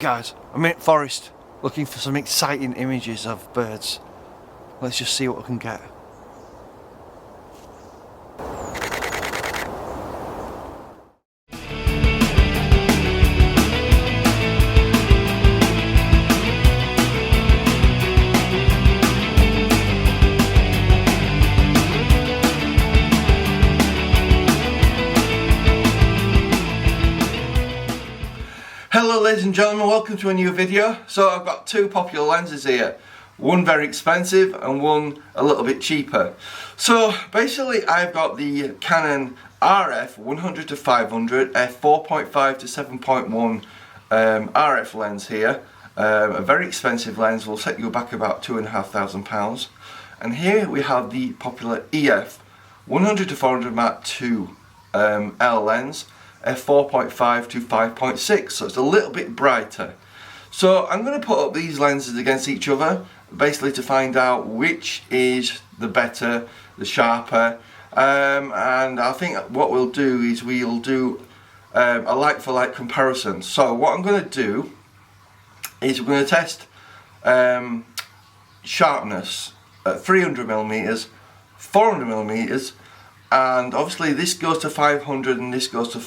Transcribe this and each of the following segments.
Guys, I'm in forest looking for some exciting images of birds. Let's just see what we can get. Hello ladies and gentlemen, welcome to a new video. So I've got two popular lenses here, one very expensive and one a little bit cheaper. So basically I've got the Canon RF 100 to 500 f4.5 to 7.1 RF lens here. A very expensive lens, will set you back about £2,500. And here we have the popular EF 100 to 400 Mark II L lens, f4.5 to 5.6, so it's a little bit brighter. So I'm going to put up these lenses against each other, basically to find out which is the better, the sharper, and I think what we'll do is we'll do a like-for-like comparison. So what I'm going to do is we're going to test sharpness at 300mm, 400mm, and obviously this goes to 500 and this goes to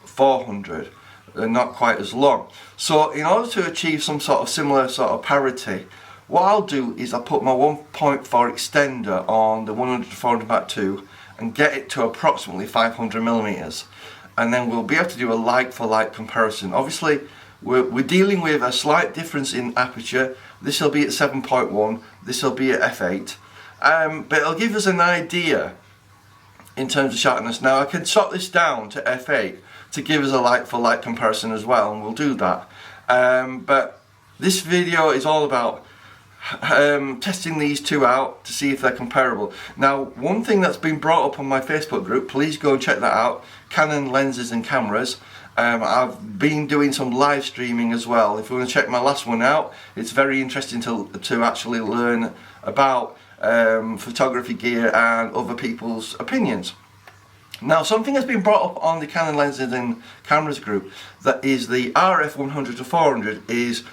400. They're not quite as long. So in order to achieve some sort of similar sort of parity, what I'll do is I'll put my 1.4 extender on the 100 to 400 Mark II and get it to approximately 500mm, and then we'll be able to do a like-for-like comparison. Obviously we're dealing with a slight difference in aperture. This will be at 7.1, this will be at f8, but it'll give us an idea in terms of sharpness. Now I can chop this down to f8 to give us a like-for-like comparison as well, and we'll do that. But this video is all about testing these two out to see if they're comparable. Now, one thing that's been brought up on my Facebook group, please go and check that out, Canon lenses and cameras. I've been doing some live streaming as well. If you want to check my last one out, it's very interesting to actually learn about photography gear and other people's opinions. Now, something has been brought up on the Canon lenses and cameras group, that is the RF 100 to 400 is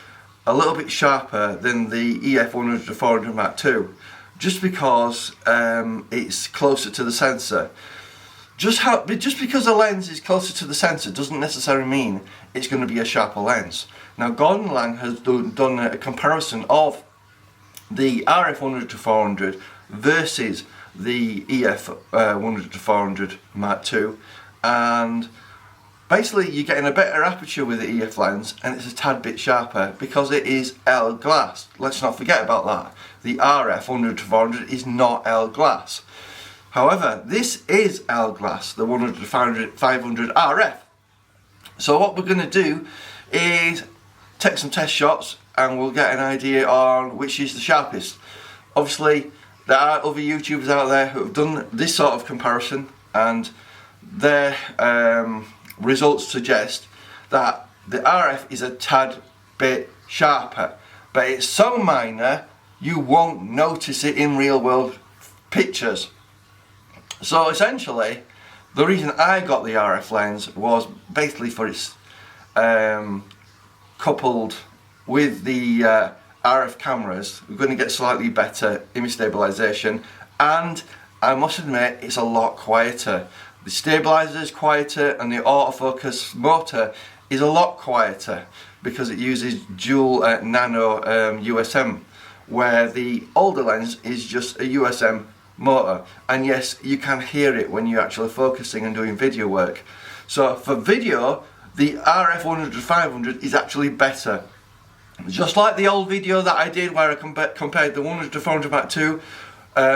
a little bit sharper than the EF 100 to 400 Mark II, just because it's closer to the sensor. Just because a lens is closer to the sensor doesn't necessarily mean it's going to be a sharper lens. Now, Gordon Lang has done a comparison of the RF 100 to 400 versus the EF 100 to 400 Mark II, and basically you're getting a better aperture with the EF lens, and it's a tad bit sharper because it is L glass. Let's not forget about that. The RF 100 to 400 is not L glass. However, this is L glass, the 100 to 500 RF. So what we're going to do is take some test shots and we'll get an idea on which is the sharpest. Obviously there are other YouTubers out there who have done this sort of comparison, and their results suggest that the RF is a tad bit sharper, but it's so minor you won't notice it in real world pictures. So essentially the reason I got the RF lens was basically for its coupled with the RF cameras, we're going to get slightly better image stabilization, and I must admit it's a lot quieter. The stabilizer is quieter and the autofocus motor is a lot quieter because it uses dual nano USM, where the older lens is just a USM motor, and yes, you can hear it when you're actually focusing and doing video work. So for video, the RF 100 to 500 is actually better. Just like the old video that I did where I compared the 100 to 400 Mark II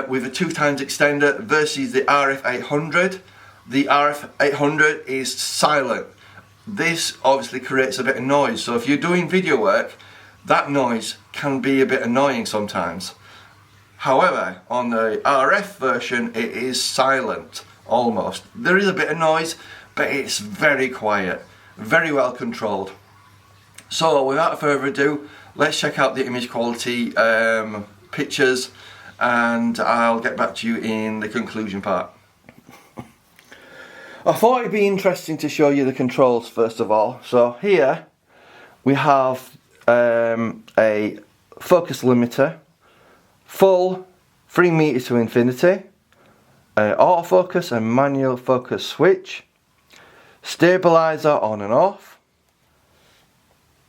with a 2x extender versus the RF 800. The RF 800 is silent. This obviously creates a bit of noise, so if you're doing video work, that noise can be a bit annoying sometimes. However, on the RF version it is silent, almost. There is a bit of noise, but it's very quiet, very well controlled. So without further ado, let's check out the image quality pictures, and I'll get back to you in the conclusion part. I thought it'd be interesting to show you the controls first of all. So here we have a focus limiter, full 3 meters to infinity, autofocus and manual focus switch, stabilizer on and off,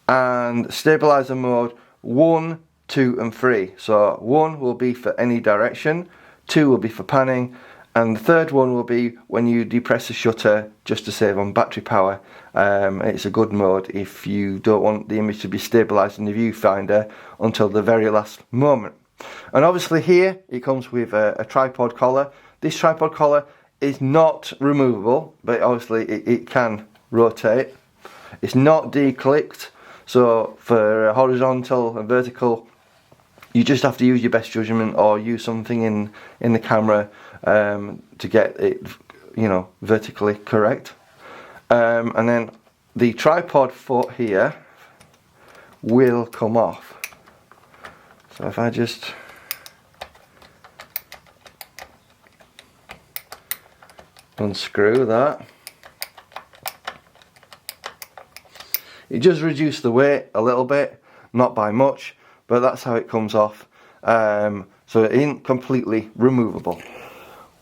and stabilizer mode 1, 2 and 3. So 1 will be for any direction, 2 will be for panning, and the third one will be when you depress the shutter just to save on battery power. It's a good mode if you don't want the image to be stabilized in the viewfinder until the very last moment. And obviously here it comes with a tripod collar. This tripod collar is not removable, but obviously it can rotate. It's not declicked, so for horizontal and vertical you just have to use your best judgment or use something in the camera to get it, you know, vertically correct. And then the tripod foot here will come off. So if I just unscrew that, it does reduce the weight a little bit, not by much, but that's how it comes off. So it ain't completely removable.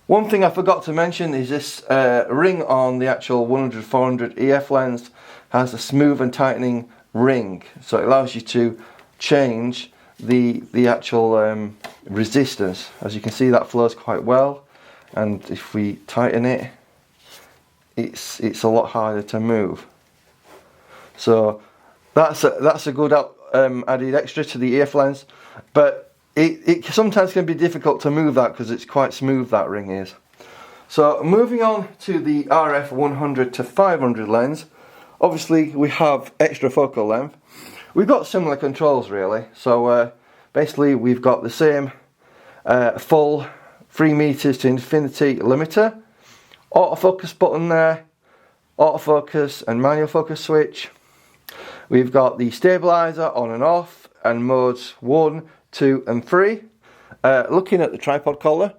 One thing I forgot to mention is this ring on the actual 100-400 EF lens has a smooth and tightening ring, so it allows you to change the actual resistance. As you can see, that flows quite well, and if we tighten it, it's a lot harder to move. So that's a good added extra to the EF lens, but it sometimes can be difficult to move that because it's quite smooth, that ring is. So moving on to the RF 100-500 lens, obviously we have extra focal length. We've got similar controls really, so basically we've got the same full 3 meters to infinity limiter, autofocus button there, autofocus and manual focus switch. We've got the stabilizer on and off and modes 1, 2 and 3. Looking at the tripod collar,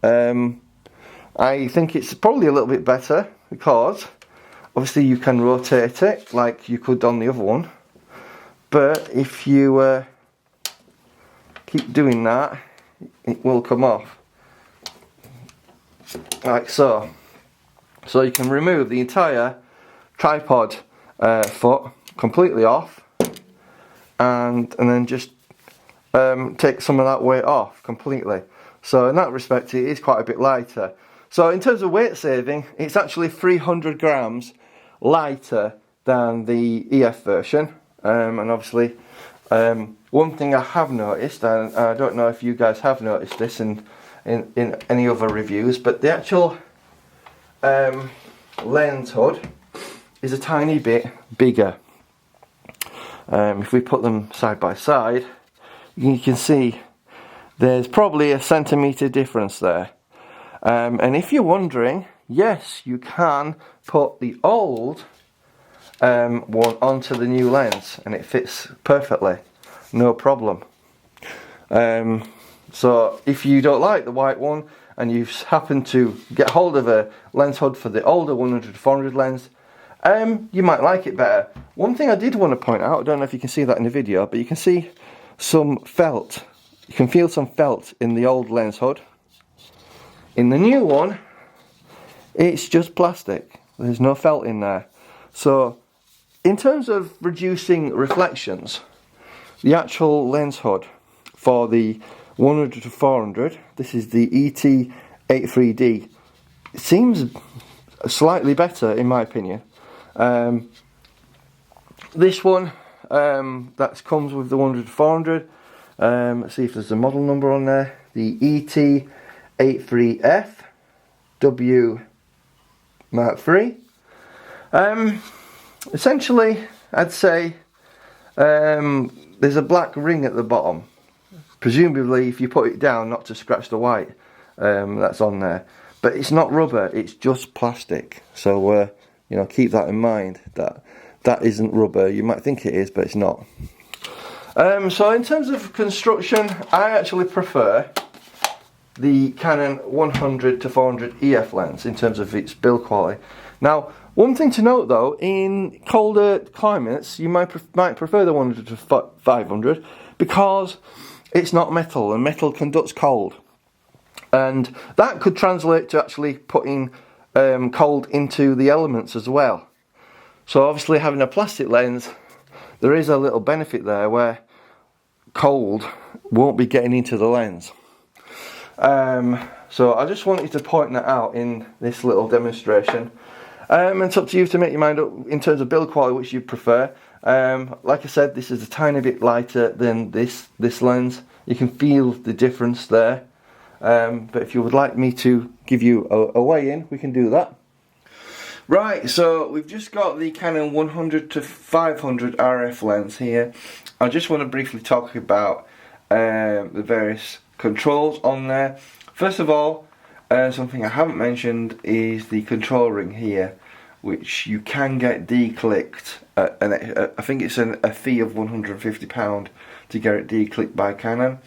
I think it's probably a little bit better because obviously you can rotate it like you could on the other one, but if you keep doing that, it will come off like so. So you can remove the entire tripod foot completely off, and then just take some of that weight off completely. So in that respect it is quite a bit lighter. So in terms of weight saving, it's actually 300 grams lighter than the EF version. And obviously one thing I have noticed, and I don't know if you guys have noticed this in any other reviews, but the actual lens hood is a tiny bit bigger. If we put them side by side, you can see there's probably a centimetre difference there. And if you're wondering, yes, you can put the old one onto the new lens and it fits perfectly, no problem. So if you don't like the white one and you happen to get hold of a lens hood for the older 100-400 lens, you might like it better. One thing I did want to point out, I don't know if you can see that in the video, but you can see some felt. You can feel some felt in the old lens hood. In the new one, it's just plastic. There's no felt in there. So in terms of reducing reflections, the actual lens hood for the 100-400, this is the ET83D, it seems slightly better in my opinion. This one that comes with the 100-400, let's see if there's a model number on there, the ET83F W Mark III. Essentially I'd say there's a black ring at the bottom, presumably if you put it down not to scratch the white that's on there, but it's not rubber, it's just plastic. So you know, keep that in mind, that isn't rubber. You might think it is, but it's not. So in terms of construction, I actually prefer the Canon 100-400 EF lens in terms of its build quality. Now, One thing to note though, in colder climates, you might prefer the 100 to 500 because it's not metal, and metal conducts cold. And that could translate to actually putting cold into the elements as well. So obviously having a plastic lens, there is a little benefit there where cold won't be getting into the lens. So I just wanted to point that out in this little demonstration. And it's up to you to make your mind up in terms of build quality which you prefer. Like I said, this is a tiny bit lighter than this lens. You can feel the difference there. But if you would like me to give you a weigh in, we can do that. Right, so we've just got the Canon 100 to 500 RF lens here. I just want to briefly talk about the various controls on there. First of all, something I haven't mentioned is the control ring here, which you can get declicked. And I think it's a fee of £150 to get it declicked by Canon.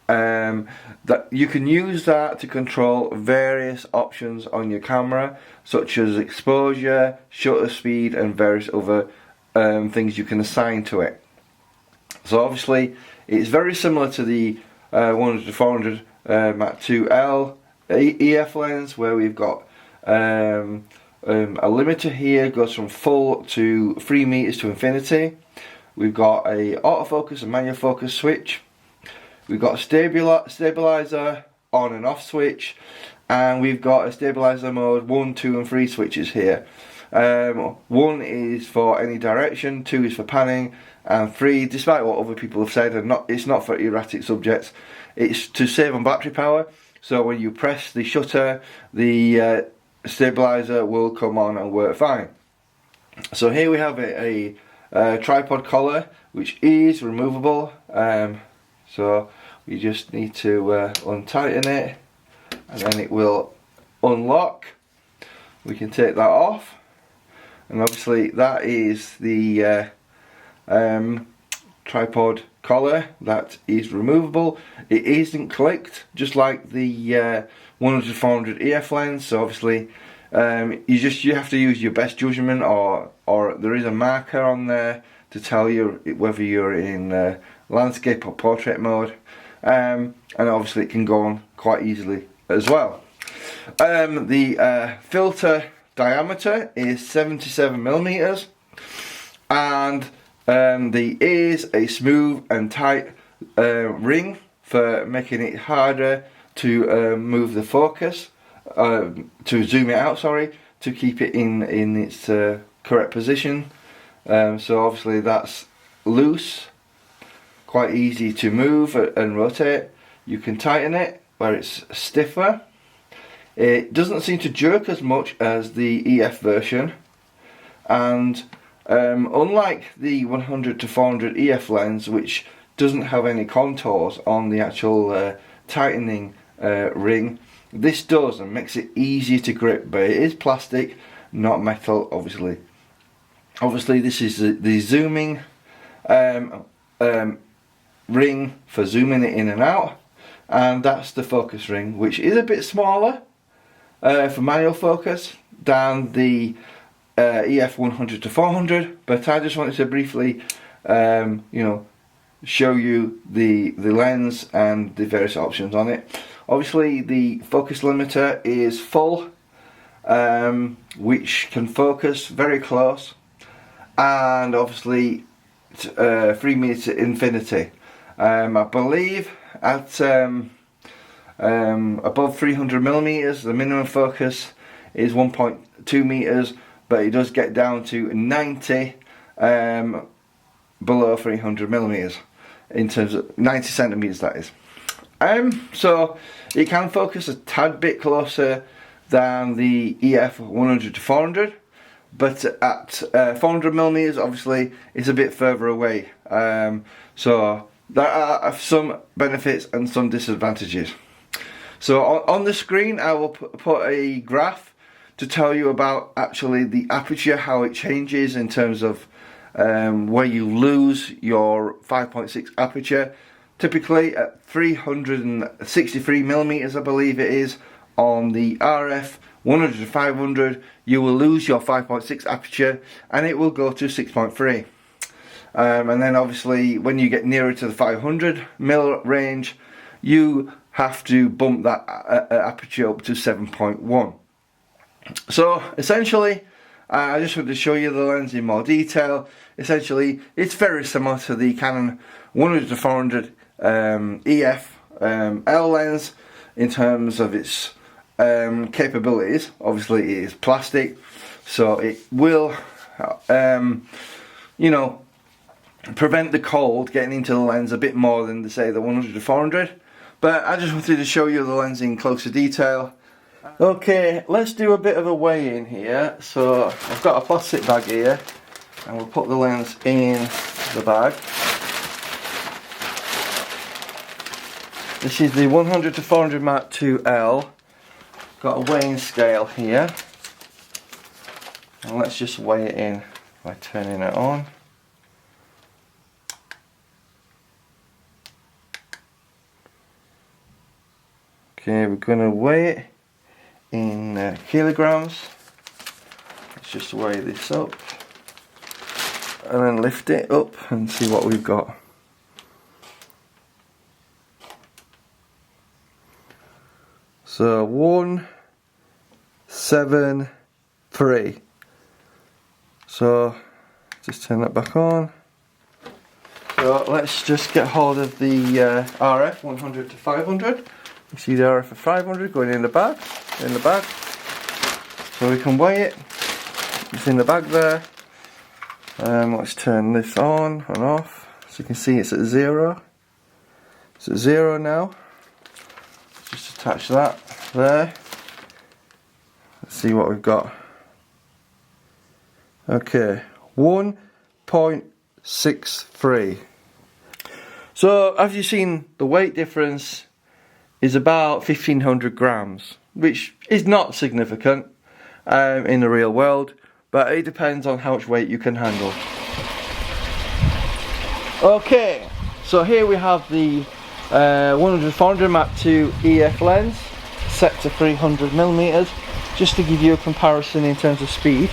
That you can use that to control various options on your camera, such as exposure, shutter speed, and various other things you can assign to it. So obviously it's very similar to the 100 to 400 Mark IIL EF lens, where we've got a limiter here, goes from full to 3 meters to infinity. We've got a autofocus and manual focus switch. We've got a stabilizer on and off switch, and we've got a stabilizer mode 1, 2 and 3 switches here. 1 is for any direction, 2 is for panning, and 3, despite what other people have said, and it's not for erratic subjects, it's to save on battery power. So when you press the shutter, the stabilizer will come on and work fine. So here we have a tripod collar, which is removable. So we just need to untighten it, and then it will unlock. We can take that off, and obviously that is the tripod collar that is removable. It isn't clicked, just like the 100 to 400 EF lens. So obviously you have to use your best judgment, or there is a marker on there to tell you whether you're in landscape or portrait mode, and obviously it can go on quite easily as well. The filter diameter is 77mm, and there is a smooth and tight ring for making it harder to move the focus, to zoom it out, sorry, to keep it in its correct position. So obviously that's loose, quite easy to move and rotate. You can tighten it where it's stiffer. It doesn't seem to jerk as much as the EF version, and unlike the 100 to 400 EF lens, which doesn't have any contours on the actual tightening ring, this does, and makes it easier to grip, but it is plastic, not metal, obviously. Obviously this is the zooming ring for zooming it in and out, and that's the focus ring, which is a bit smaller for manual focus than the EF 100 to 400, but I just wanted to briefly show you the lens and the various options on it. Obviously the focus limiter is full, which can focus very close, and obviously 3 meters to infinity. I believe at above 300mm the minimum focus is 1.2 meters, but it does get down to 90 below 300mm, in terms of 90 centimeters, that is. So it can focus a tad bit closer than the EF 100 to 400, but at 400mm obviously it's a bit further away. So there are some benefits and some disadvantages. So on the screen I will put a graph to tell you about actually the aperture, how it changes in terms of where you lose your 5.6 aperture. Typically at 363mm I believe it is on the RF 100 to 500, you will lose your 5.6 aperture and it will go to 6.3. And then obviously when you get nearer to the 500mm range, you have to bump that aperture up to 7.1. So essentially, I just wanted to show you the lens in more detail. Essentially, it's very similar to the Canon 100 to 400 EF L lens in terms of its capabilities. Obviously, it is plastic, so it will, you know, prevent the cold getting into the lens a bit more than, say, the 100 to 400. But I just wanted to show you the lens in closer detail. Okay, let's do a bit of a weigh-in here. So I've got a plastic bag here, and we'll put the lens in the bag. This is the 100 to 400 Mark II L. Got a weighing scale here, and let's just weigh it in by turning it on. Okay, we're going to weigh it in kilograms. Let's just weigh this up and then lift it up and see what we've got. So 173. So just turn that back on. So let's just get hold of the RF 100 to 500. You see the RF of 500 going in the bag, so we can weigh it. It's in the bag there. Let's turn this on and off. So you can see it's at 0. It's at 0 now. Just attach that there. Let's see what we've got. Okay, 1.63. So as you've seen, the weight difference is about 1500 grams, which is not significant in the real world, but it depends on how much weight you can handle. Okay, so here we have the 100-400 Mark II EF lens set to 300mm, just to give you a comparison in terms of speed.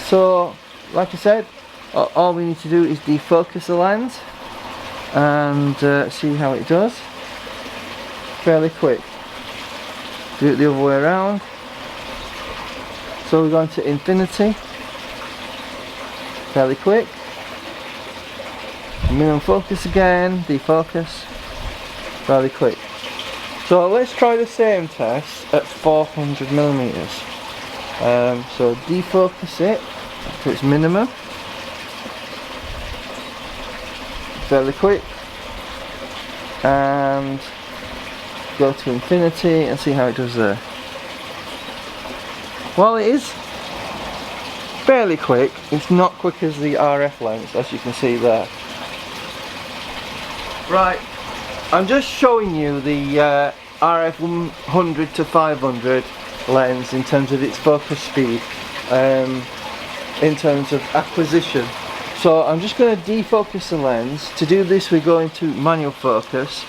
So like I said, all we need to do is defocus the lens and see how it does. Fairly quick. Do it the other way around. So we're going to infinity. Fairly quick. Minimum focus again. Defocus. Fairly quick. So let's try the same test at 400mm. So defocus it to its minimum. Fairly quick. And go to infinity and see how it does there. While it is fairly quick, it's not quick as the RF lens, as you can see there. Right, I'm just showing you the RF 100 to 500 lens in terms of its focus speed, in terms of acquisition. So I'm just going to defocus the lens. To do this, we go into manual focus,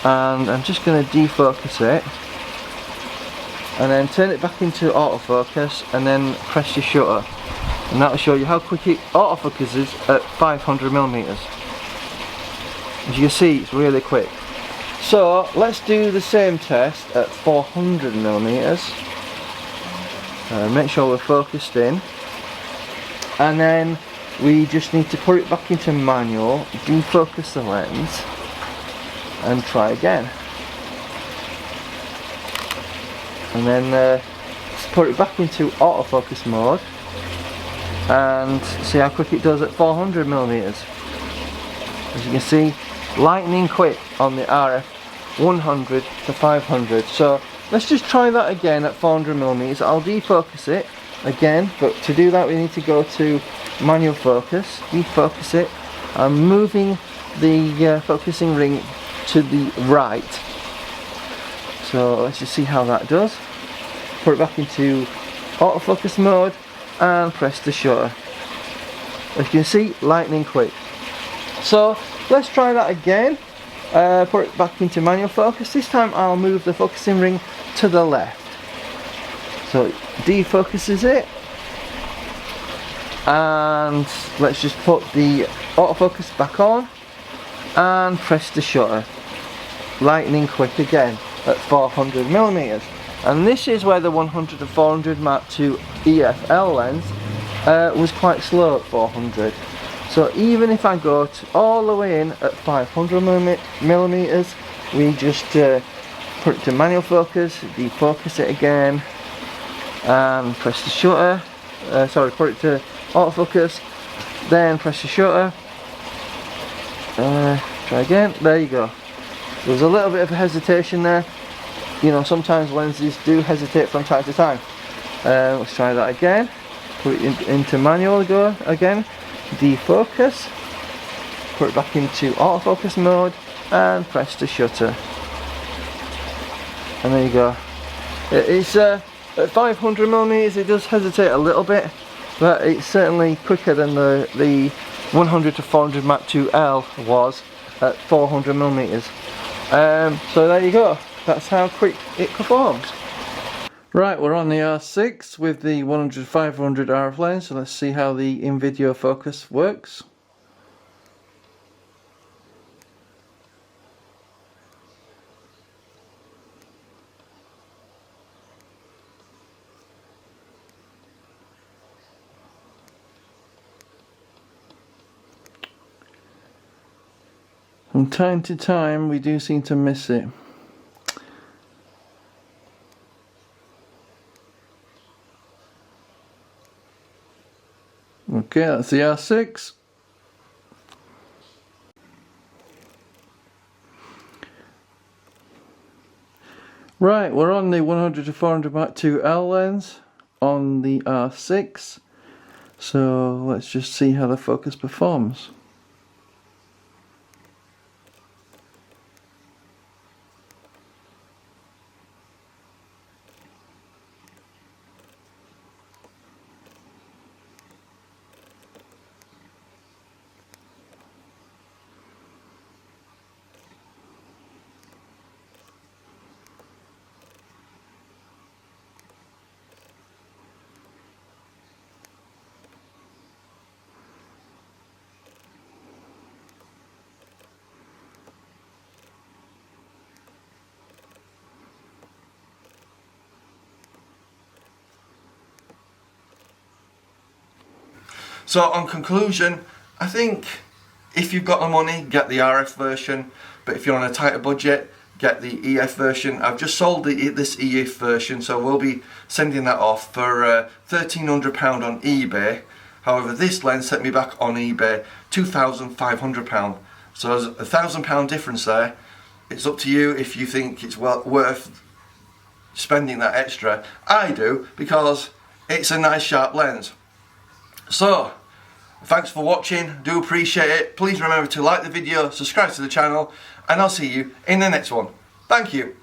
and I'm just going to defocus it and then turn it back into autofocus and then press your shutter, and that will show you how quick it autofocuses at 500mm. As you can see, it's really quick. So let's do the same test at 400mm. Make sure we're focused in, and then we just need to put it back into manual, defocus the lens and try again, and then just put it back into autofocus mode and see how quick it does at 400mm. As you can see, lightning quick on the RF 100 to 500. So let's just try that again at 400mm. I'll defocus it again, but to do that we need to go to manual focus, defocus it. I'm moving the focusing ring to the right. So let's just see how that does. Put it back into autofocus mode and press the shutter. As you can see, lightning quick. So let's try that again Put it back into manual focus. This time I'll move the focusing ring to the left. So it defocuses it. And let's just put the autofocus back on and press the shutter. Lightning quick again at 400mm. And this is where the 100 to 400 Mark II EFL lens was quite slow at 400. So even if I go all the way in at 500mm, we just put it to manual focus, defocus it again, and press the shutter. Put it to autofocus, then press the shutter. Try again. There you go. There's a little bit of a hesitation there. You know, sometimes lenses do hesitate from time to time. Let's try that again. Put it into manual again. Defocus. Put it back into autofocus mode and press the shutter. And there you go. It's at 500mm. It does hesitate a little bit, but it's certainly quicker than the 100 to 400 Mark II L was at 400mm. So there you go. That's how quick it performs. Right, we're on the R6 with the 100-500 RF lens, so let's see how the in-video focus works. From time to time we do seem to miss it. Okay, that's the R6. Right, we're on the 100 to 400 Mark II L lens on the R6. So let's just see how the focus performs. So on conclusion, I think if you've got the money, get the RF version, but if you're on a tighter budget, get the EF version. I've just sold this EF version, so we'll be sending that off for £1,300 on eBay. However, this lens set me back on eBay £2,500. So there's a £1,000 difference there. It's up to you if you think it's worth spending that extra. I do, because it's a nice sharp lens. So, thanks for watching, do appreciate it. Please remember to like the video, subscribe to the channel, and I'll see you in the next one. Thank you.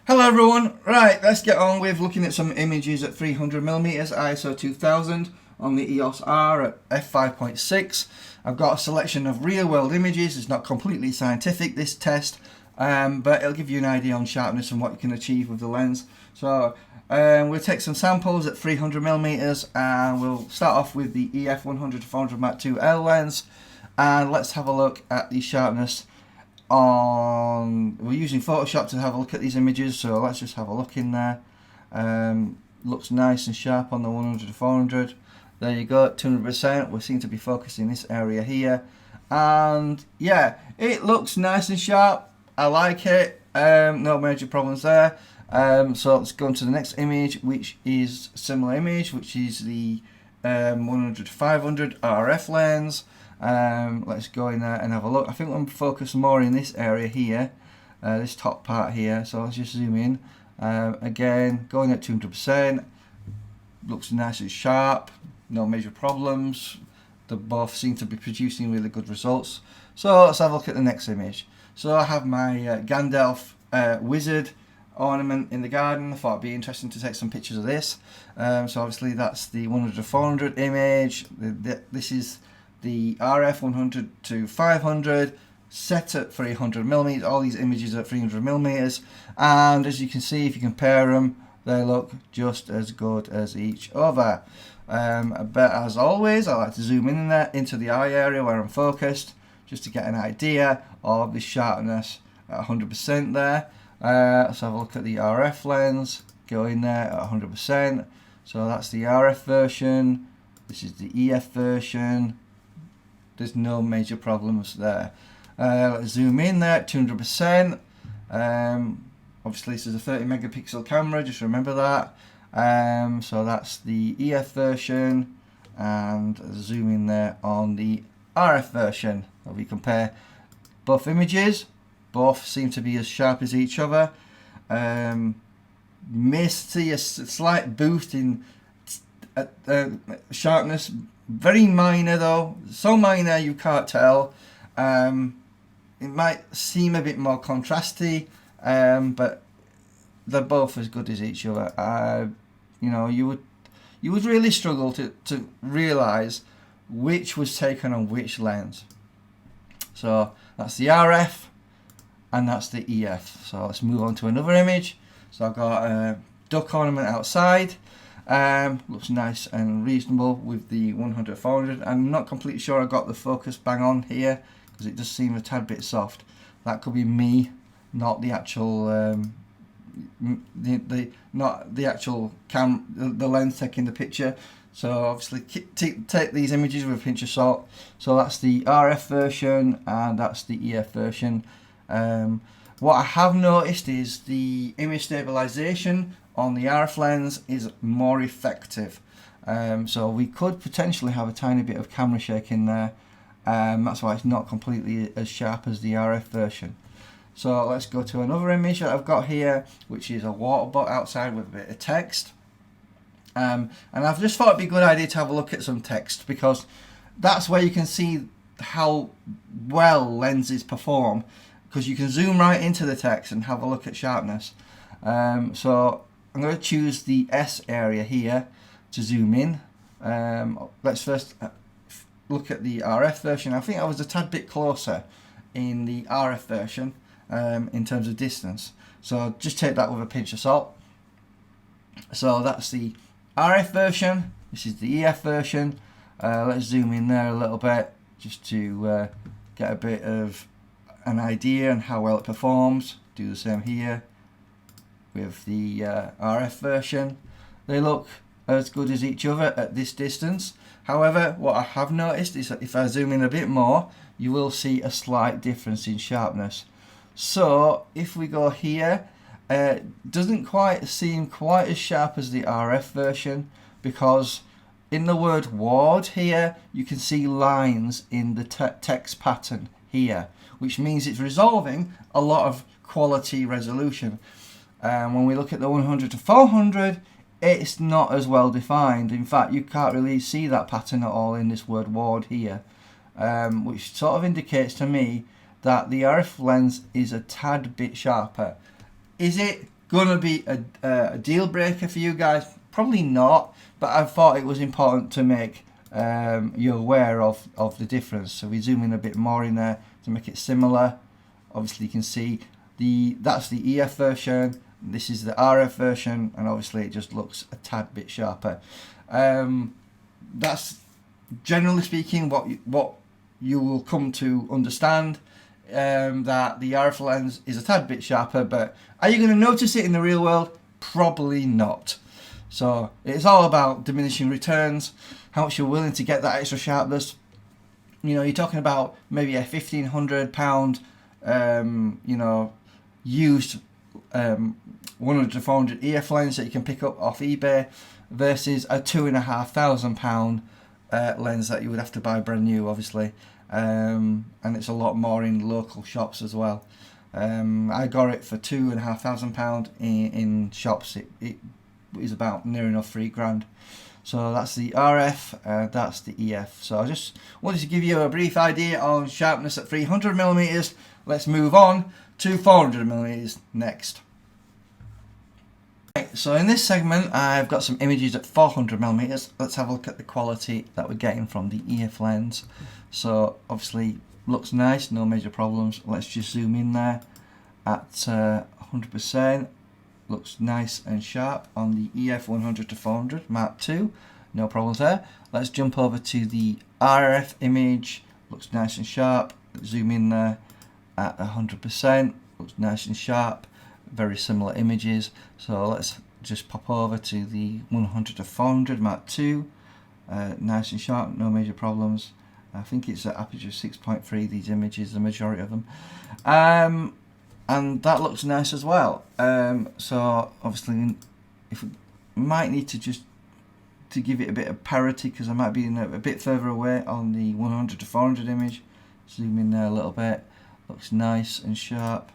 Hello everyone, right, let's get on with looking at some images at 300mm ISO 2000 on the EOS R at f5.6. I've got a selection of real world images. It's not completely scientific, this test, but it'll give you an idea on sharpness and what you can achieve with the lens. So we'll take some samples at 300mm and we'll start off with the EF 100 to 400 Mark II L lens, and let's have a look at the sharpness on, we're using Photoshop to have a look at these images, so let's just have a look in there. Looks nice and sharp on the 100 to 400. There you go, 200%. We seem to be focusing this area here, and yeah, it looks nice and sharp. I like it. No major problems there. So let's go on to the next image, which is a similar image, which is the 100 to 500 RF lens. Let's go in there and have a look. I think I'm focused more in this area here, this top part here. So let's just zoom in. Again, going at 200%. Looks nice and sharp. No major problems. They both seem to be producing really good results. So let's have a look at the next image. So I have my Gandalf wizard ornament in the garden. I thought it'd be interesting to take some pictures of this. So obviously that's the 100 to 400 image. This is the RF 100 to 500. set at 300mm. All these images are at 300mm, and as you can see, if you compare them, they look just as good as each other. But as always, I like to zoom in there into the eye area where I'm focused, just to get an idea of the sharpness at 100% there. Let's have a look at the RF lens. Go in there at 100%. So that's the RF version. This is the EF version. There's no major problems there. Let's zoom in there at 200%. Obviously this is a 30 megapixel camera, just remember that. So that's the EF version, and zoom in there on the RF version. So we compare both images, both seem to be as sharp as each other. May see a slight boost in sharpness, very minor though, so minor you can't tell. It might seem a bit more contrasty, but they're both as good as each other. You know, you would really struggle to realise which was taken on which lens. So that's the RF and that's the EF. So let's move on to another image. So I've got a duck ornament outside. Looks nice and reasonable with the 100-400. I'm not completely sure I got the focus bang on here because it does seem a tad bit soft. That could be me, not the actual not the actual the lens taking the picture. So obviously take these images with a pinch of salt. So that's the RF version and that's the EF version. What I have noticed is the image stabilization on the RF lens is more effective. So we could potentially have a tiny bit of camera shake in there. That's why it's not completely as sharp as the RF version. So let's go to another image that I've got here, which is a water bot outside with a bit of text. And I've just thought it'd be a good idea to have a look at some text, because that's where you can see how well lenses perform, because you can zoom right into the text and have a look at sharpness. So I'm going to choose the S area here to zoom in. Let's first look at the RF version. I think I was a tad bit closer in the RF version in terms of distance. So just take that with a pinch of salt. So that's the RF version. This is the EF version. Let's zoom in there a little bit just to get a bit of an idea on how well it performs. Do the same here with the RF version. They look as good as each other at this distance. However, what I have noticed is that if I zoom in a bit more, you will see a slight difference in sharpness. So if we go here, doesn't quite seem quite as sharp as the RF version, because in the word ward here you can see lines in the text pattern here, which means it's resolving a lot of quality resolution. When we look at the 100-400, it's not as well defined. In fact, you can't really see that pattern at all in this word ward here, which sort of indicates to me that the RF lens is a tad bit sharper. Is it going to be a deal breaker for you guys? Probably not, but I thought it was important to make you aware of the difference. So we zoom in a bit more in there to make it similar. Obviously you can see that's the EF version, this is the RF version, and obviously it just looks a tad bit sharper. That's generally speaking what you will come to understand, that the RF lens is a tad bit sharper, but are you going to notice it in the real world? Probably not. So it's all about diminishing returns, how much you're willing to get that extra sharpness. You know, you're talking about maybe a £1,500 you know, used 100-400 EF lens that you can pick up off eBay versus a £2,500 lens that you would have to buy brand new, obviously, and it's a lot more in local shops as well. I got it for £2,500 in shops. It is about near enough £3,000. So that's the RF, that's the EF. So I just wanted to give you a brief idea on sharpness at 300mm. Let's move on to 400mm next. Right, so in this segment I've got some images at 400mm. Let's have a look at the quality that we're getting from the EF lens. So obviously looks nice, no major problems. Let's just zoom in there at 100%. Looks nice and sharp on the EF 100 to 400 Mark II. No problems there. Let's jump over to the RF image. Looks nice and sharp. Zoom in there at 100%. Looks nice and sharp. Very similar images. So let's just pop over to the 100 to 400 Mark II. Nice and sharp, no major problems. I think it's at aperture 6.3, these images, the majority of them. And that looks nice as well. So obviously, if we might need to just to give it a bit of parity, because I might be a bit further away on the 100 to 400 image. Zoom in there a little bit. Looks nice and sharp.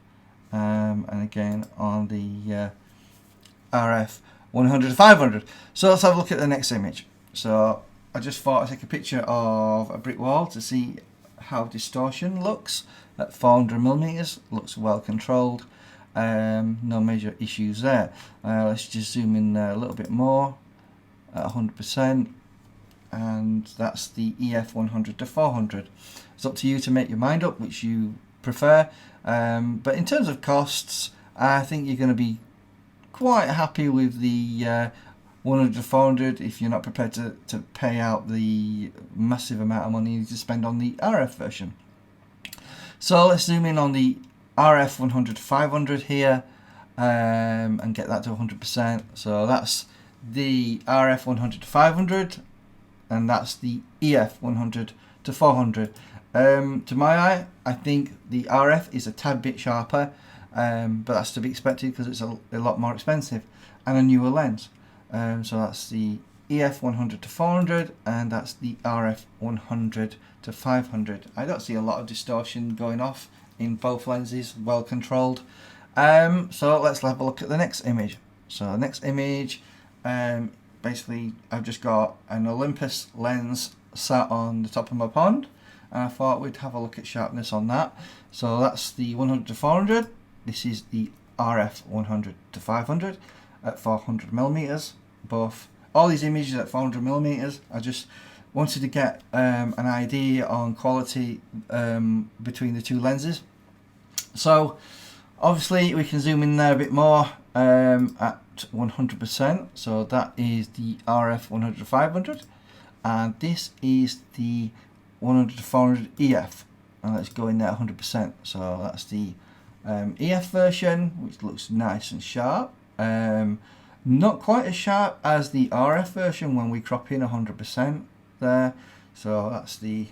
And again on the RF 100 to 500. So let's have a look at the next image. So I just thought I'd take a picture of a brick wall to see how distortion looks at 400mm. Looks well controlled. No major issues there. Let's just zoom in there a little bit more at 100%, and that's the EF 100 to 400. It's up to you to make your mind up which you prefer, but in terms of costs, I think you're going to be quite happy with the 100 to 400 if you're not prepared to pay out the massive amount of money you need to spend on the RF version. So let's zoom in on the RF 100 to 500 here, and get that to 100%. So that's the RF 100 to 500, and that's the EF 100 to 400. To my eye, I think the RF is a tad bit sharper, but that's to be expected because it's a lot more expensive and a newer lens. So that's the EF 100 to 400, and that's the RF 100 to 500. I don't see a lot of distortion going off in both lenses, well controlled. So let's have a look at the next image. So the next image, basically I've just got an Olympus lens sat on the top of my pond, and I thought we'd have a look at sharpness on that. So that's the 100 to 400. This is the RF 100 to 500 at 400mm. Both, all these images at 400mm. I just wanted to get an idea on quality between the two lenses. So obviously we can zoom in there a bit more at 100%. So that is the RF 100 to 500, and this is the 100 to 400 EF, and let's go in there 100%. So that's the EF version, which looks nice and sharp. Not quite as sharp as the RF version when we crop in 100% there. So that's the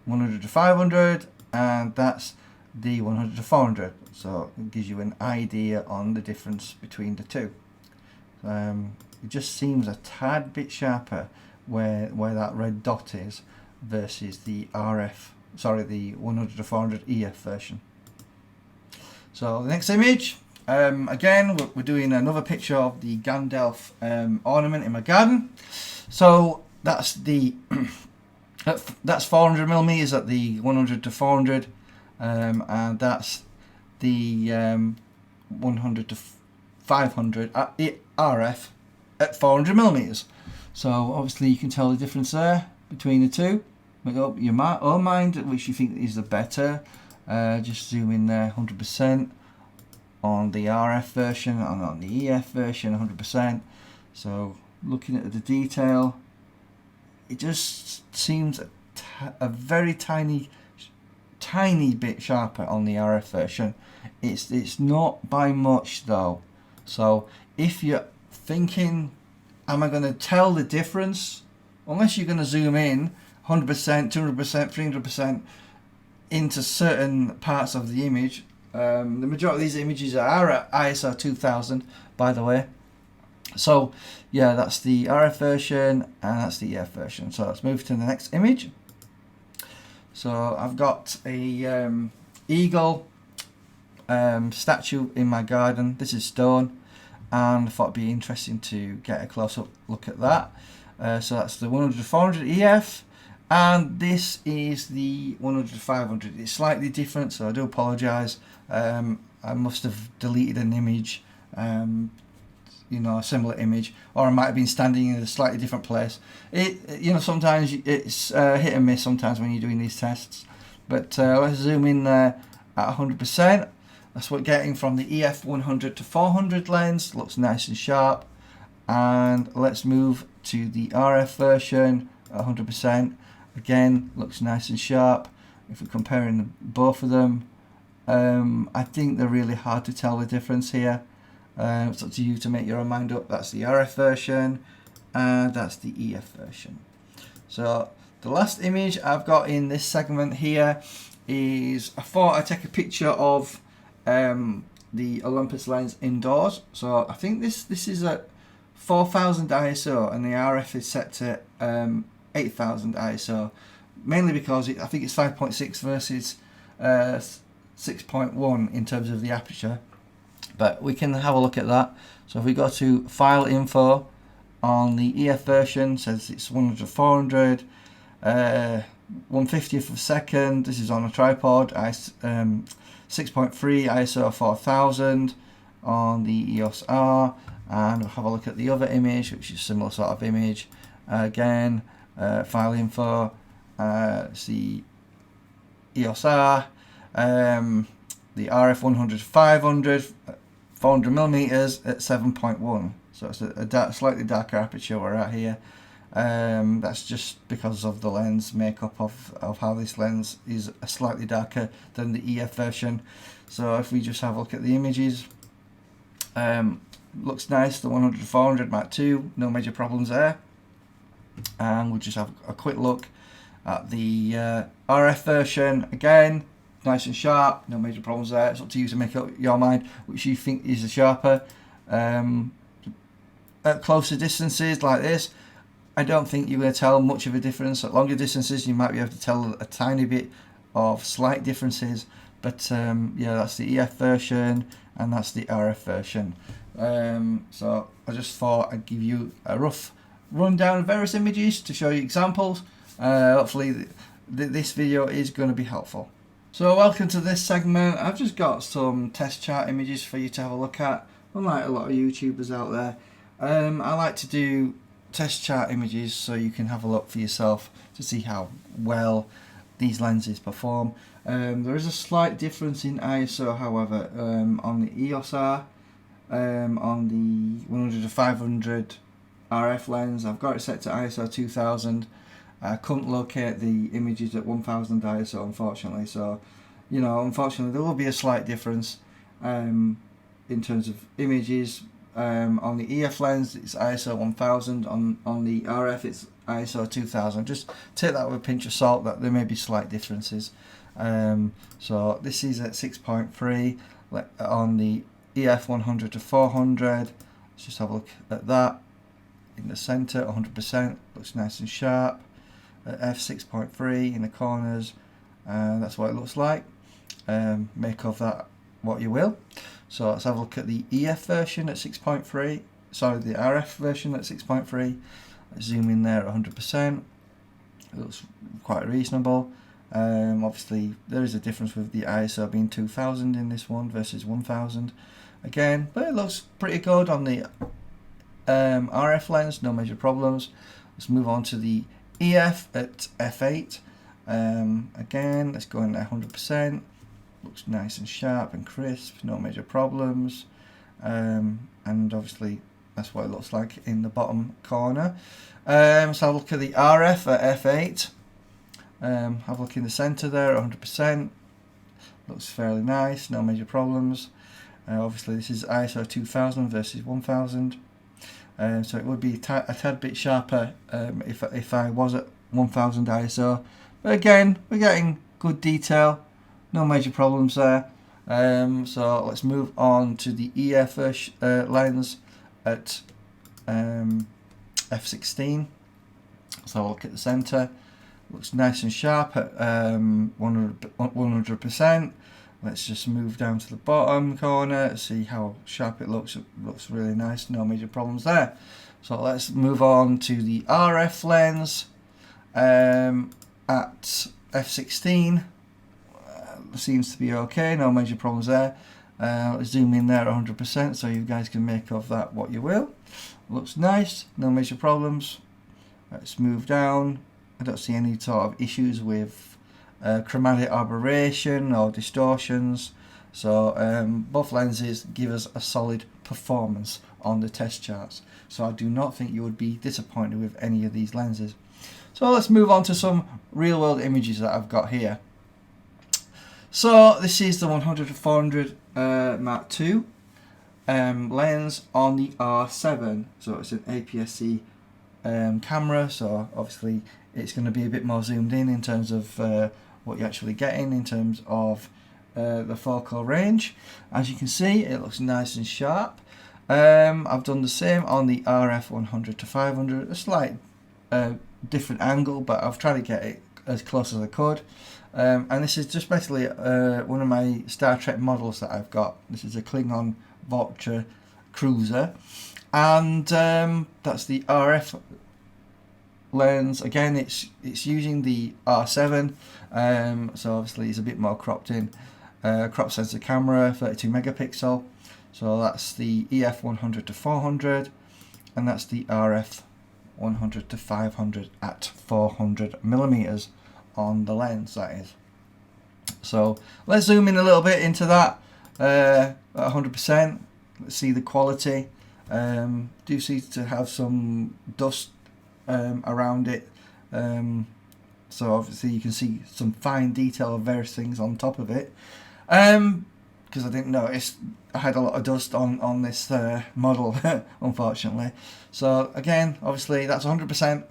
100 to 500, and that's the 100 to 400. So it gives you an idea on the difference between the two. It just seems a tad bit sharper where that red dot is versus the the 100 to 400 EF version. So the next image, again we're doing another picture of the Gandalf ornament in my garden. So that's the that's 400mm at the 100 to 400, and that's the 100 to 500 at the RF at 400mm. So obviously you can tell the difference there between the two. Make up your own mind which you think is the better. Just zoom in there 100% on the RF version and on the EF version 100%. So looking at the detail, it just seems a very tiny bit sharper on the RF version. It's not by much though. So if you're thinking, am I going to tell the difference? Unless you're going to zoom in 100%, 200%, 300% into certain parts of the image. The majority of these images are at ISO 2000, by the way. So yeah, that's the RF version and that's the EF version. So let's move to the next image. So I've got a eagle statue in my garden. This is stone, and I thought it'd be interesting to get a close-up look at that. So that's the 100 to 400 EF, and this is the 100 to 500. It's slightly different, so I do apologise. I must have deleted an image, you know, a similar image, or I might have been standing in a slightly different place. You know, sometimes it's hit and miss sometimes when you're doing these tests. But let's zoom in there at 100%. That's what we're getting from the EF 100 to 400 lens. Looks nice and sharp. And let's move to the RF version at 100%. Again, looks nice and sharp. If we're comparing both of them, I think they're really hard to tell the difference here. It's up to you to make your own mind up. That's the RF version, and that's the EF version. So the last image I've got in this segment here is I thought I'd take a picture of the Olympus lens indoors. So I think this is at 4000 ISO and the RF is set to 8000 ISO, mainly because I think it's 5.6 versus 6.1 in terms of the aperture, but we can have a look at that. So if we go to file info on the EF version, says it's 100 400 1/50th of a second. This is on a tripod. 6.3 ISO 4000 on the EOS R, and we'll have a look at the other image, which is a similar sort of image. Again, file info, see EOS R, the RF 100 500 400 millimeters at 7.1. So it's a slightly darker aperture we're at here. That's just because of the lens makeup of how this lens is slightly darker than the EF version. So if we just have a look at the images, looks nice. The 100 400 Mark II, no major problems there. And we'll just have a quick look at the RF version. Again, nice and sharp, no major problems there. It's up to you to make up your mind which you think is the sharper. At closer distances like this, I don't think you're going to tell much of a difference. At longer distances, you might be able to tell a tiny bit of slight differences. But yeah, that's the EF version and that's the RF version. So I just thought I'd give you a rough rundown of various images to show you examples. Hopefully this video is going to be helpful. So welcome to this segment. I've just got some test chart images for you to have a look at. Unlike a lot of YouTubers out there, I like to do test chart images so you can have a look for yourself to see how well these lenses perform. There is a slight difference in ISO, however, on the EOS R, on the 100 to 500 RF lens. I've got it set to ISO 2000. I couldn't locate the images at 1000 ISO, unfortunately. So, you know, unfortunately there will be a slight difference in terms of images. On the EF lens it's ISO 1000, on the RF it's ISO 2000. Just take that with a pinch of salt, that there may be slight differences. So this is at 6.3 on the EF 100 to 400. Let's just have a look at that. In the center, 100%, looks nice and sharp. At f6.3 in the corners, that's what it looks like. Make of that what you will. So let's have a look at the EF version at 6.3, sorry, the RF version at 6.3. Let's zoom in there at 100%. It looks quite reasonable. Obviously there is a difference with the ISO being 2000 in this one versus 1000 again, but it looks pretty good on the RF lens, no major problems. Let's move on to the EF at f8. Again, let's go in at 100%. Looks nice and sharp and crisp, no major problems. And obviously that's what it looks like in the bottom corner. So I'll look at the RF at f8. Have a look in the center there at 100%. Looks fairly nice, no major problems. Obviously this is ISO 2000 versus 1000. So it would be a tad bit sharper if I was at 1000 ISO. But again, we're getting good detail, no major problems there. So let's move on to the EF lens at f16. So I'll look at the center. Looks nice and sharp at 100%. Let's just move down to the bottom corner, see how sharp it looks. It looks really nice, no major problems there. So let's move on to the RF lens at f16. Seems to be okay, no major problems there. Let's zoom in there at 100% so you guys can make of that what you will. Looks nice, no major problems. Let's move down. I don't see any sort of issues with chromatic aberration or distortions. So both lenses give us a solid performance on the test charts. So I do not think you would be disappointed with any of these lenses. So let's move on to some real world images that I've got here. So this is the 100-400 Mark II lens on the R7. So it's an APS-C camera, so obviously it's going to be a bit more zoomed in terms of what you're actually getting in terms of the focal range. As you can see, it looks nice and sharp. I've done the same on the RF 100-500, a slight different angle, but I've tried to get it as close as I could. And this is just basically one of my Star Trek models that I've got. This is a Klingon Vulture cruiser, and that's the RF lens. Again, it's using the R7, so obviously it's a bit more cropped in. Crop sensor camera, 32 megapixel. So that's the EF 100-400, and that's the RF 100-500 at 400 millimeters on the lens, that is. So let's zoom in a little bit into that at 100%. Let's see the quality. Do see to have some dust around it, so obviously you can see some fine detail of various things on top of it, because I didn't notice I had a lot of dust on this model unfortunately. So again, obviously that's 100%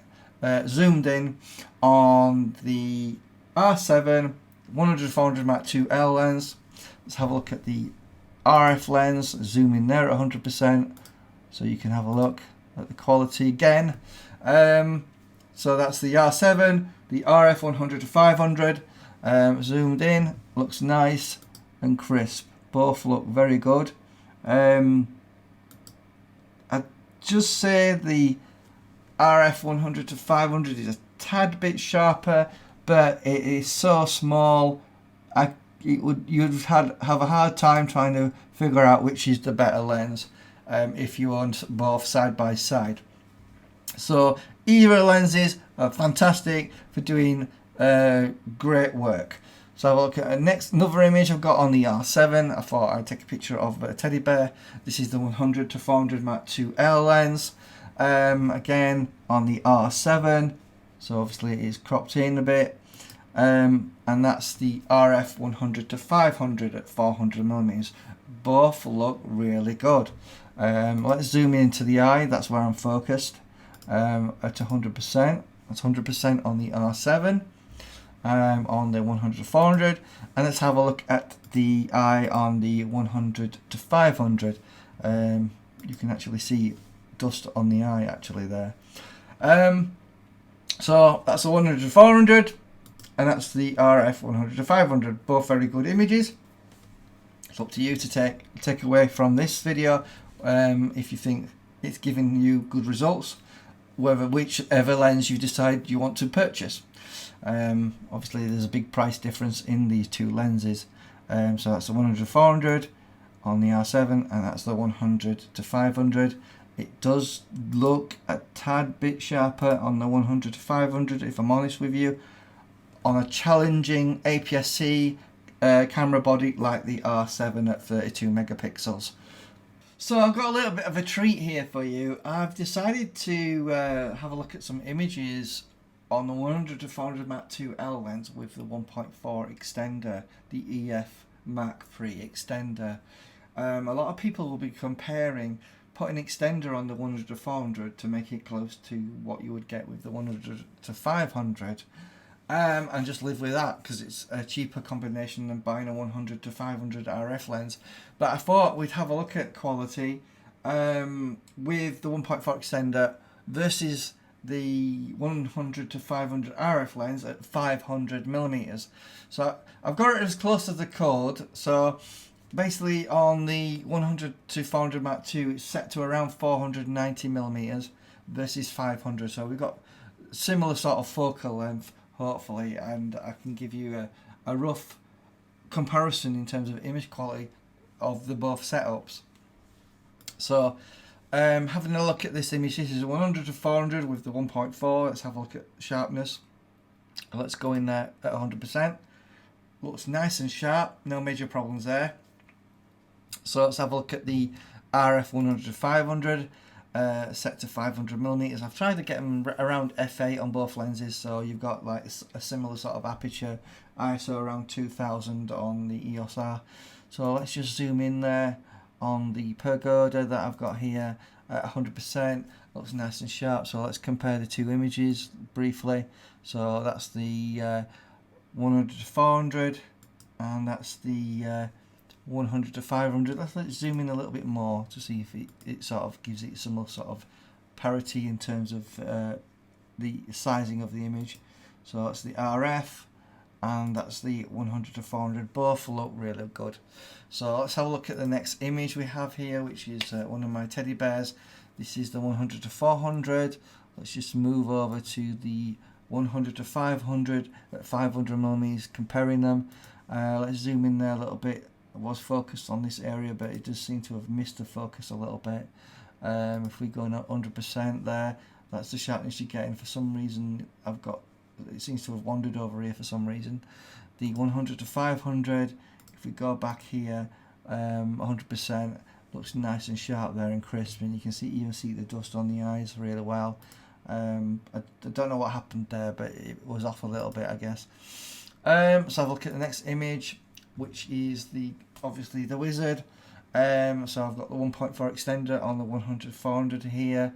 zoomed in on the R7 100-400 Mark II L lens. Let's have a look at the RF lens, zoom in there at 100%, so you can have a look at the quality again. So that's the R7, the RF 100-500, zoomed in, looks nice and crisp. Both look very good. I'd just say the RF 100-500 is a tad bit sharper, but it is so small. You'd have a hard time trying to figure out which is the better lens if you owned both side by side. So either lenses are fantastic for doing great work. So have a look at another image I've got on the R7. I thought I'd take a picture of a teddy bear. This is the 100-400 Mark II L lens. Again on the R7. So obviously it is cropped in a bit. And that's the RF 100-500 at 400 millimeters. Both look really good. Let's zoom into the eye. That's where I'm focused. At 100%. That's 100% on the R7. On the 100-400, and let's have a look at the eye on the 100-500. You can actually see dust on the eye actually there. So that's the 100-400, and that's the RF 100-500. Both very good images. It's up to you to take away from this video if you think it's giving you good results, whichever lens you decide you want to purchase. Obviously there's a big price difference in these two lenses, so that's the 100-400 on the R7, and that's the 100-500. It does look a tad bit sharper on the 100-500 if I'm honest with you, on a challenging APS-C camera body like the R7 at 32 megapixels. So I've got a little bit of a treat here for you. I've decided to have a look at some images on the 100-400 Mark II L lens with the 1.4 extender, the EF Mark III extender. A lot of people will be comparing putting extender on the 100-400 to make it close to what you would get with the 100-500, and just live with that because it's a cheaper combination than buying a 100-500 RF lens. But I thought we'd have a look at quality with the 1.4 extender versus the 100-500 RF lens at 500 millimeters. So I've got it as close as the code. So basically on the 100-400 Mark II it's set to around 490 millimeters versus 500. So we've got similar sort of focal length hopefully, and I can give you a rough comparison in terms of image quality of the both setups. So having a look at this image, this is 100-400 with the 1.4. Let's have a look at sharpness. Let's go in there at 100%. Looks nice and sharp, no major problems there. So let's have a look at the RF 100 to 500, set to 500mm. I've tried to get them around f8 on both lenses, so you've got like a similar sort of aperture, ISO around 2000 on the EOS R. So let's just zoom in there on the Pergoda that I've got here at 100%. Looks nice and sharp. So let's compare the two images briefly. So that's the 100 to 400, and that's the 100 to 500. Let's zoom in a little bit more to see if it sort of gives it some sort of parity in terms of the sizing of the image. So that's the RF, and that's the 100 to 400. Both look really good. So let's have a look at the next image we have here, which is one of my teddy bears. This is the 100 to 400. Let's just move over to the 100 to 500 at 500mm, comparing them. Let's zoom in there a little bit. I was focused on this area, but it does seem to have missed the focus a little bit. If we go at 100% there, that's the sharpness you're getting. For some reason, it seems to have wandered over here for some reason. The 100 to 500, if we go back here, 100%, looks nice and sharp there and crisp, and you can even see the dust on the eyes really well. I don't know what happened there, but it was off a little bit, I guess. So have a look at the next image, which is obviously the Wizard. So I've got the 1.4 extender on the 100 to 400 here.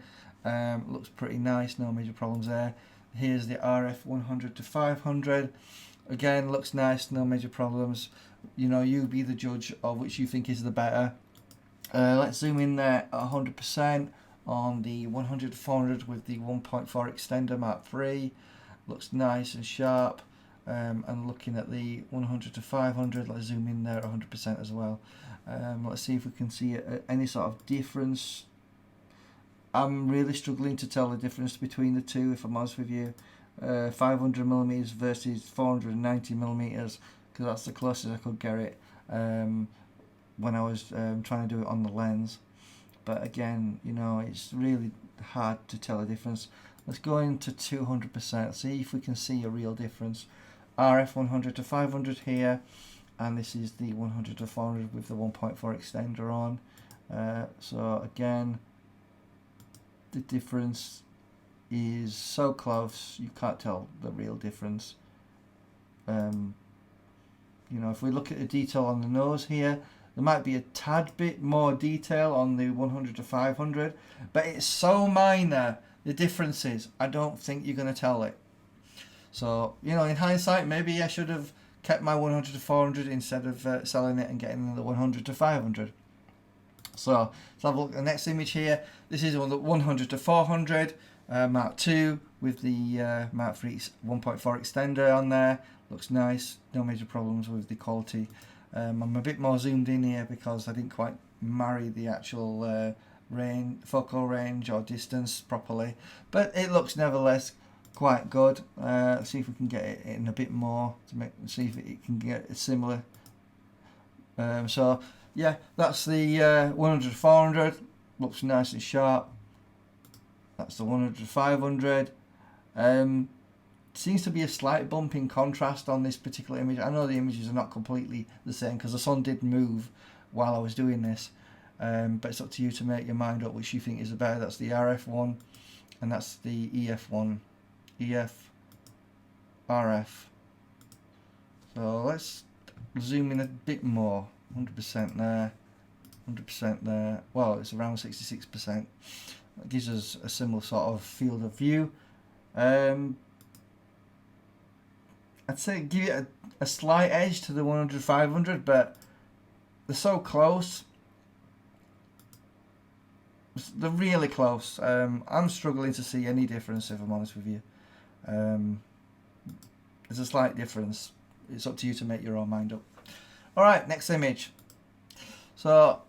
Looks pretty nice, no major problems there. Here's the RF 100 to 500. Again, looks nice, no major problems. You be the judge of which you think is the better. Let's zoom in there at 100% on the 100 to 400 with the 1.4 extender Mark III. Looks nice and sharp. And looking at the 100 to 500, let's zoom in there at 100% as well. Let's see if we can see any sort of difference. I'm really struggling to tell the difference between the two, if I'm honest with you. 500mm versus 490mm, because that's the closest I could get it when I was trying to do it on the lens. But again, it's really hard to tell the difference. Let's go into 200%, see if we can see a real difference. RF 100 to 500 here, and this is the 100 to 400 with the 1.4 extender on. So again, the difference is so close you can't tell the real difference. If we look at the detail on the nose here, there might be a tad bit more detail on the 100 to 500, but it's so minor, the differences, I don't think you're going to tell it. So, in hindsight, maybe I should have kept my 100 to 400 instead of selling it and getting the 100 to 500. So, let's have a look at the next image here. This is the 100 to 400 Mark II with the Mark III 1.4 extender on there. Looks nice, no major problems with the quality. I'm a bit more zoomed in here because I didn't quite marry the actual focal range or distance properly, but it looks nevertheless quite good. Let's see if we can get it in a bit more to see if it can get similar. So yeah, that's the 100 to 400. Looks nice and sharp. That's the 100 to 500. Seems to be a slight bump in contrast on this particular image. I know the images are not completely the same because the sun did move while I was doing this, but it's up to you to make your mind up which you think is the better. That's the RF one, and that's the EF one. EF, RF. So let's zoom in a bit more. 100% there, 100% there. Well, it's around 66%. That gives us a similar sort of field of view. I'd say give it a slight edge to the 100 500, but they're so close. They're really close. I'm struggling to see any difference, if I'm honest with you. There's a slight difference. It's up to you to make your own mind up. Alright, next image. So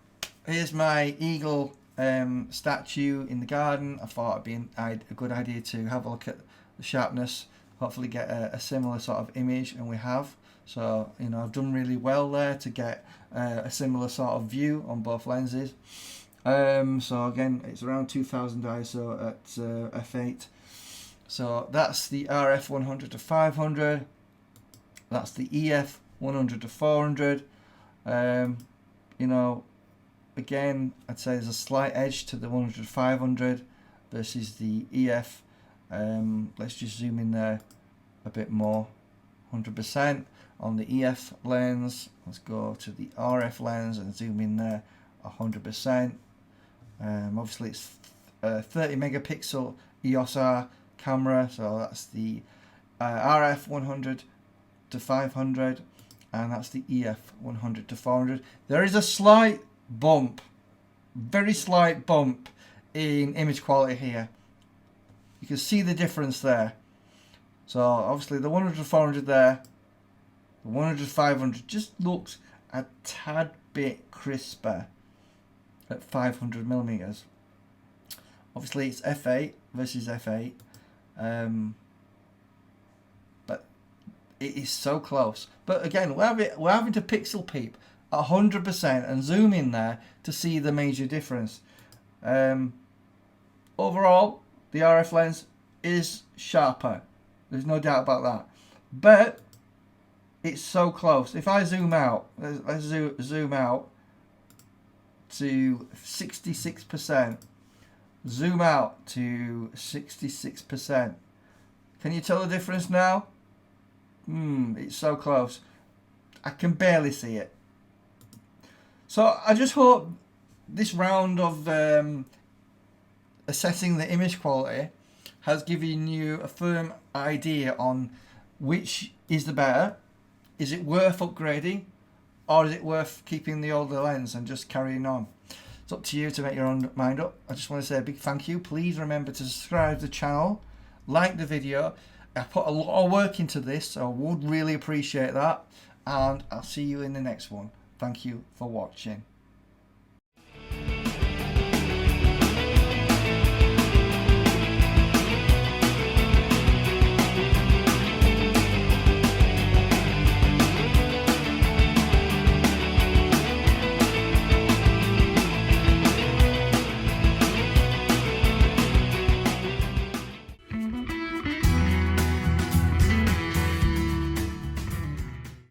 here's my eagle statue in the garden. I thought it'd be a good idea to have a look at the sharpness, hopefully get a similar sort of image, and we have. So I've done really well there to get a similar sort of view on both lenses. So again, it's around 2000 ISO at f8. So that's the RF 100 to 500. That's the EF 100 to 400. You know, again, I'd say there's a slight edge to the 100 to 500 versus the EF. Let's just zoom in there a bit more. 100% on the EF lens. Let's go to the RF lens and zoom in there 100%. Obviously it's a 30 megapixel EOS R camera, so that's the RF 100 to 500, and that's the EF 100 to 400. There is a slight bump, very slight bump in image quality here. You can see the difference there. So obviously the 100 to 400 there, the 100 to 500 just looks a tad bit crisper at 500 millimeters. Obviously it's f8 versus f8, but it is so close. But again, we're having to pixel peep 100% and zoom in there to see the major difference. Overall, the RF lens is sharper. There's no doubt about that. But it's so close. If I zoom out, let's zoom out to 66%. Zoom out to 66%. Can you tell the difference now? It's so close. I can barely see it. So I just hope this round of assessing the image quality has given you a firm idea on which is the better. Is it worth upgrading, or is it worth keeping the older lens and just carrying on? It's up to you to make your own mind up. I just want to say a big thank you. Please remember to subscribe to the channel, like the video. I put a lot of work into this, so I would really appreciate that. And I'll see you in the next one. Thank you for watching.